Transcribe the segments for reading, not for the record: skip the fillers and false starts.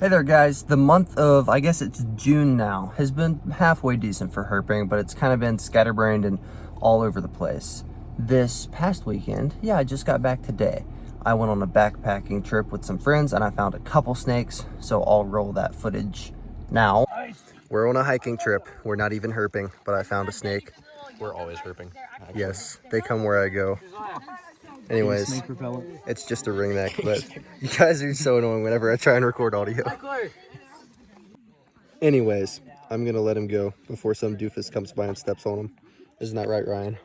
Hey there guys, the month of, I guess it's June now, has been halfway decent for herping, but it's kind of been scatterbrained and all over the place. This past weekend, yeah, I just got back today. I went on a backpacking trip with some friends and I found a couple snakes, so I'll roll that footage now. We're on a hiking trip. We're not even herping, but I found a snake. We're always herping. Actually. Yes, they come where I go. Anyways, it's just a ringneck, but you guys are so annoying whenever I try and record audio. Anyways, I'm gonna let him go before some doofus comes by and steps on him. Isn't that right, Ryan?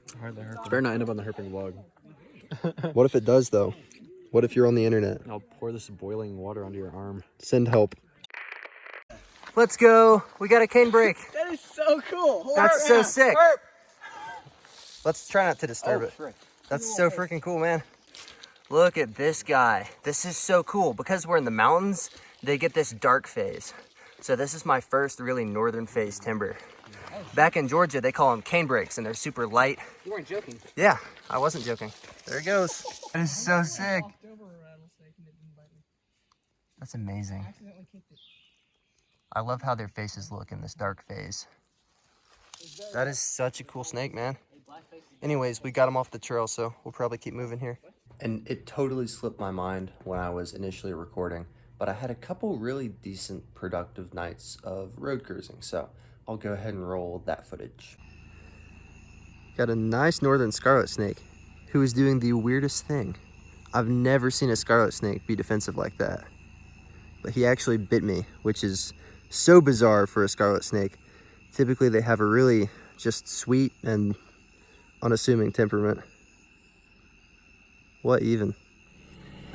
It's better not end up on the herping vlog. What if it does, though? What if you're on the internet? I'll pour this boiling water onto your arm. Send help. Let's go. We got a cane brake. That is so cool. That's so sick. Herp. Let's try not to disturb it. Frick. That's so freaking cool, man. Look at this guy. This is so cool. Because we're in the mountains, they get this dark phase. So this is my first really northern phase timber. Back in Georgia, they call them cane brakes, and they're super light. You weren't joking. Yeah, I wasn't joking. There he goes. That is so sick. That's amazing. I love how their faces look in this dark phase. That is such a cool snake, man. Anyways, we got him off the trail, so we'll probably keep moving here. And it totally slipped my mind when I was initially recording, but I had a couple really decent, productive nights of road cruising, so I'll go ahead and roll that footage. Got a nice northern scarlet snake who is doing the weirdest thing. I've never seen a scarlet snake be defensive like that. But he actually bit me, which is so bizarre for a scarlet snake. Typically they have a really just sweet and unassuming temperament. What even?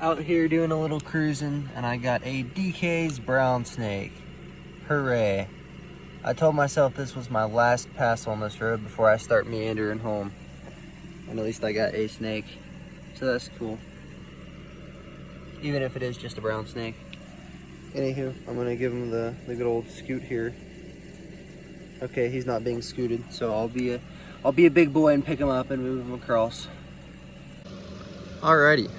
Out here doing a little cruising, and I got a DK's brown snake. Hooray. I told myself this was my last pass on this road before I start meandering home. And at least I got a snake, so that's cool. Even if it is just a brown snake. Anywho, I'm gonna give him the good old scoot here. Okay, he's not being scooted, so I'll be a big boy and pick him up and move him across. Alrighty,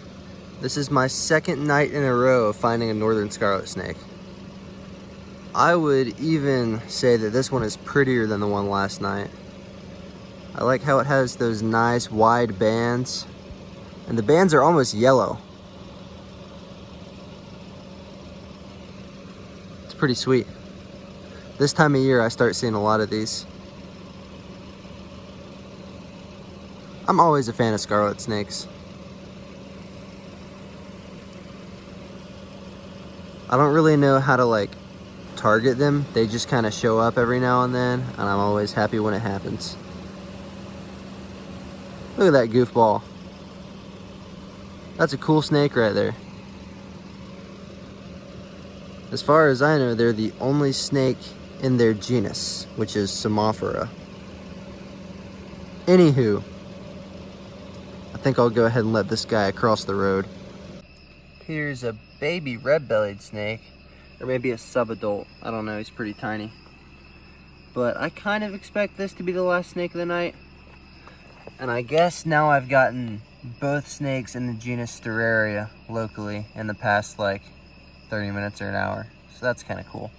this is my second night in a row of finding a northern scarlet snake. I would even say that this one is prettier than the one last night. I like how it has those nice wide bands, and the bands are almost yellow. It's pretty sweet. This time of year I start seeing a lot of these. I'm always a fan of scarlet snakes. I don't really know how to target them. They just kind of show up every now and then, and I'm always happy when it happens. Look at that goofball. That's a cool snake right there. As far as I know, they're the only snake in their genus, which is Semophora. Anywho, I think I'll go ahead and let this guy across the road. Here's a baby red-bellied snake, or maybe a subadult. I don't know, he's pretty tiny. But I kind of expect this to be the last snake of the night. And I guess now I've gotten both snakes in the genus Steraria locally in the past 30 minutes or an hour. So that's kind of cool.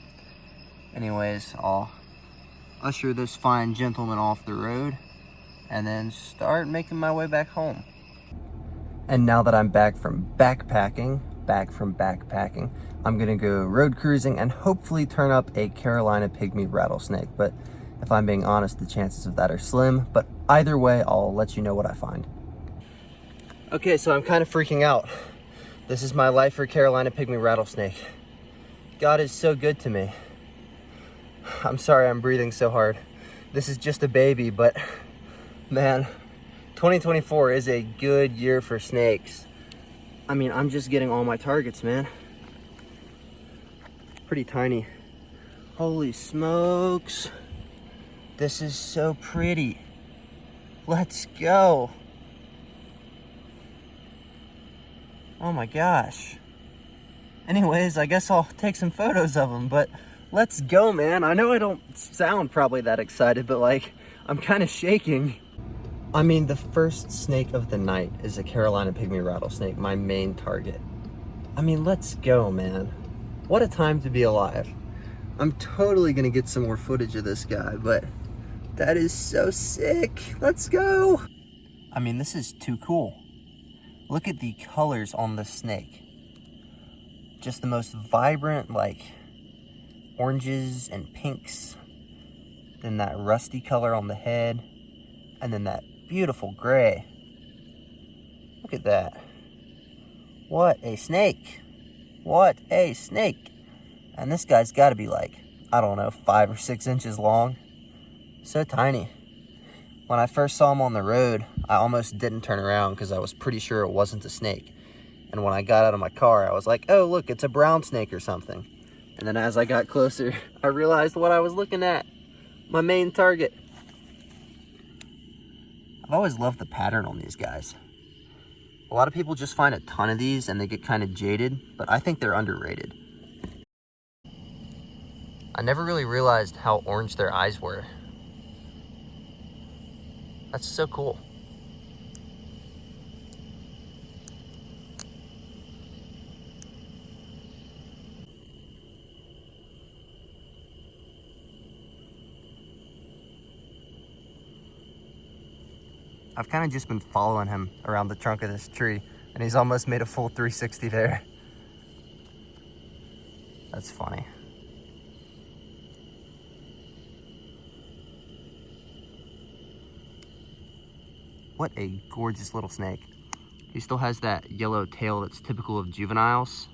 Anyways, I'll usher this fine gentleman off the road and then start making my way back home. And now that I'm back from backpacking, I'm gonna go road cruising and hopefully turn up a Carolina Pygmy rattlesnake. But if I'm being honest, the chances of that are slim. But either way, I'll let you know what I find. Okay, so I'm kind of freaking out. This is my life for Carolina Pygmy rattlesnake. God is so good to me. I'm sorry I'm breathing so hard. This is just a baby, but man, 2024 is a good year for snakes. I mean, I'm just getting all my targets, man. Pretty tiny. Holy smokes. This is so pretty. Let's go. Oh my gosh. Anyways, I guess I'll take some photos of them, but let's go, man. I know I don't sound probably that excited, but I'm kind of shaking. I mean, the first snake of the night is a Carolina Pygmy rattlesnake, my main target. I mean, let's go, man. What a time to be alive. I'm totally gonna get some more footage of this guy, but that is so sick. Let's go. I mean, this is too cool. Look at the colors on this snake. Just the most vibrant, like oranges and pinks. Then that rusty color on the head. And then that beautiful gray. Look at that. What a snake. What a snake. And this guy's got to be like, I don't know, 5 or 6 inches long. So tiny. When I first saw him on the road, I almost didn't turn around because I was pretty sure it wasn't a snake. And when I got out of my car, I was like, oh, look, it's a brown snake or something. And then as I got closer, I realized what I was looking at. My main target. I've always loved the pattern on these guys. A lot of people just find a ton of these and they get kind of jaded, but I think they're underrated. I never really realized how orange their eyes were. That's so cool. I've kind of just been following him around the trunk of this tree, and he's almost made a full 360 there. That's funny. What a gorgeous little snake. He still has that yellow tail that's typical of juveniles.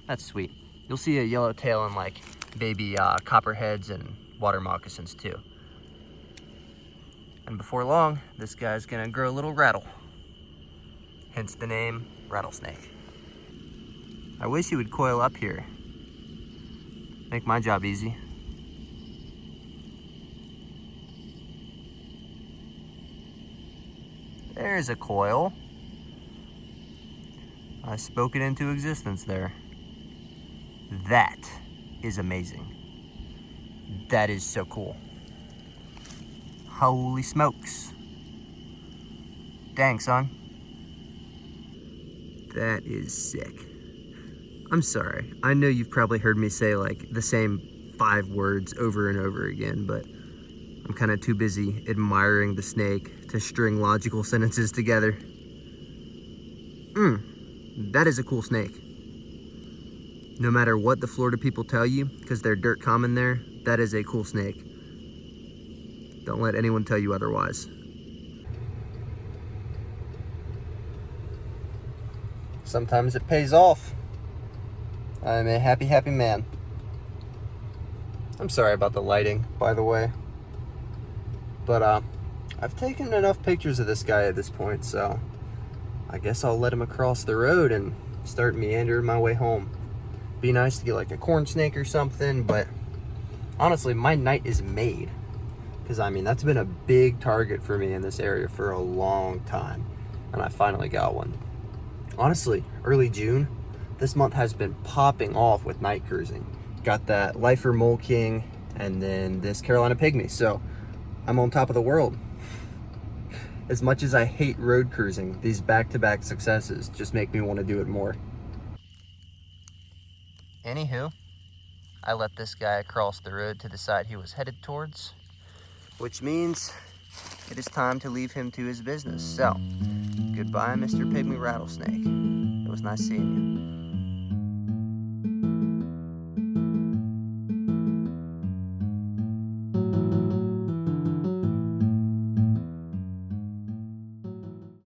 That's sweet. You'll see a yellow tail in like baby copperheads and water moccasins too. And before long, this guy's gonna grow a little rattle. Hence the name, Rattlesnake. I wish he would coil up here. Make my job easy. There's a coil. I spoke it into existence there. That is amazing. That is so cool. Holy smokes. Dang, son. That is sick. I'm sorry. I know you've probably heard me say like the same 5 words over and over again, but I'm kind of too busy admiring the snake to string logical sentences together. That is a cool snake. No matter what the Florida people tell you, because they're dirt common there, that is a cool snake. Don't let anyone tell you otherwise. Sometimes it pays off. I'm a happy, happy man. I'm sorry about the lighting, by the way. But I've taken enough pictures of this guy at this point, so I guess I'll let him across the road and start meandering my way home. Be nice to get like a corn snake or something, but honestly, my night is made. Because I mean, that's been a big target for me in this area for a long time. And I finally got one. Honestly, early June, this month has been popping off with night cruising. Got that lifer mole king and then this Carolina Pygmy. So I'm on top of the world. As much as I hate road cruising, these back-to-back successes just make me want to do it more. Anywho, I let this guy cross the road to the side he was headed towards, which means it is time to leave him to his business. So, goodbye, Mr. Pygmy Rattlesnake. It was nice seeing you.